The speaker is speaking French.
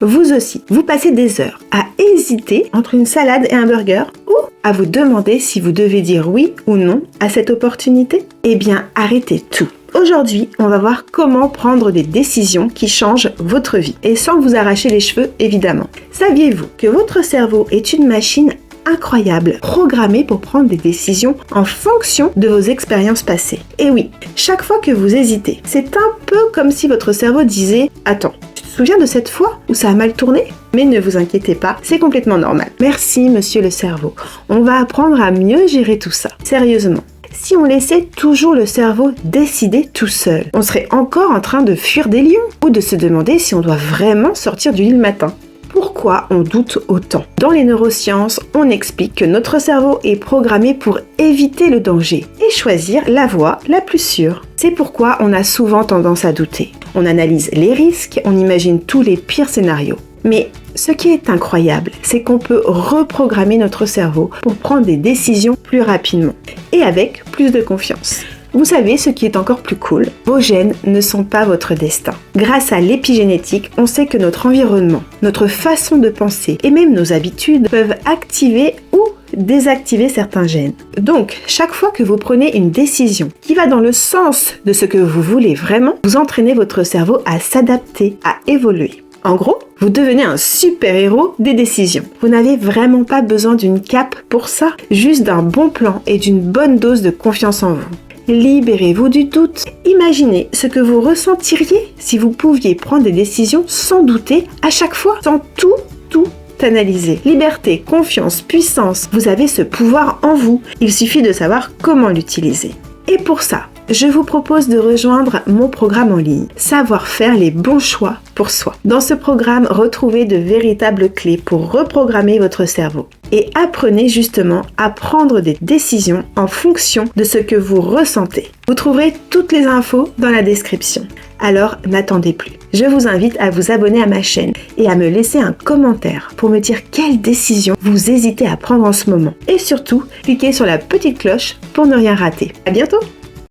Vous aussi, vous passez des heures à hésiter entre une salade et un burger ou à vous demander si vous devez dire oui ou non à cette opportunité? Eh bien, arrêtez tout. Aujourd'hui, on va voir comment prendre des décisions qui changent votre vie et sans vous arracher les cheveux, évidemment. Saviez-vous que votre cerveau est une machine incroyable, programmée pour prendre des décisions en fonction de vos expériences passées? Et oui, chaque fois que vous hésitez, c'est un peu comme si votre cerveau disait « Attends, tu te souviens de cette fois où ça a mal tourné ?» Mais ne vous inquiétez pas, c'est complètement normal. Merci, monsieur le cerveau. On va apprendre à mieux gérer tout ça. Sérieusement. Si on laissait toujours le cerveau décider tout seul, on serait encore en train de fuir des lions ou de se demander si on doit vraiment sortir du lit le matin. Pourquoi on doute autant? Dans les neurosciences, on explique que notre cerveau est programmé pour éviter le danger et choisir la voie la plus sûre. C'est pourquoi on a souvent tendance à douter. On analyse les risques, on imagine tous les pires scénarios. Mais ce qui est incroyable, c'est qu'on peut reprogrammer notre cerveau pour prendre des décisions plus rapidement et avec plus de confiance. Vous savez ce qui est encore plus cool? Vos gènes ne sont pas votre destin. Grâce à l'épigénétique, on sait que notre environnement, notre façon de penser et même nos habitudes peuvent activer ou désactiver certains gènes. Donc, chaque fois que vous prenez une décision qui va dans le sens de ce que vous voulez vraiment, vous entraînez votre cerveau à s'adapter, à évoluer. En gros, vous devenez un super-héros des décisions. Vous n'avez vraiment pas besoin d'une cape pour ça, juste d'un bon plan et d'une bonne dose de confiance en vous. Libérez-vous du doute. Imaginez ce que vous ressentiriez si vous pouviez prendre des décisions sans douter à chaque fois, sans tout analyser. Liberté, confiance, puissance, vous avez ce pouvoir en vous. Il suffit de savoir comment l'utiliser. Et pour ça, je vous propose de rejoindre mon programme en ligne, Savoir faire les bons choix pour soi. Dans ce programme, retrouvez de véritables clés pour reprogrammer votre cerveau et apprenez justement à prendre des décisions en fonction de ce que vous ressentez. Vous trouverez toutes les infos dans la description. Alors n'attendez plus. Je vous invite à vous abonner à ma chaîne et à me laisser un commentaire pour me dire quelle décision vous hésitez à prendre en ce moment. Et surtout, cliquez sur la petite cloche pour ne rien rater. À bientôt!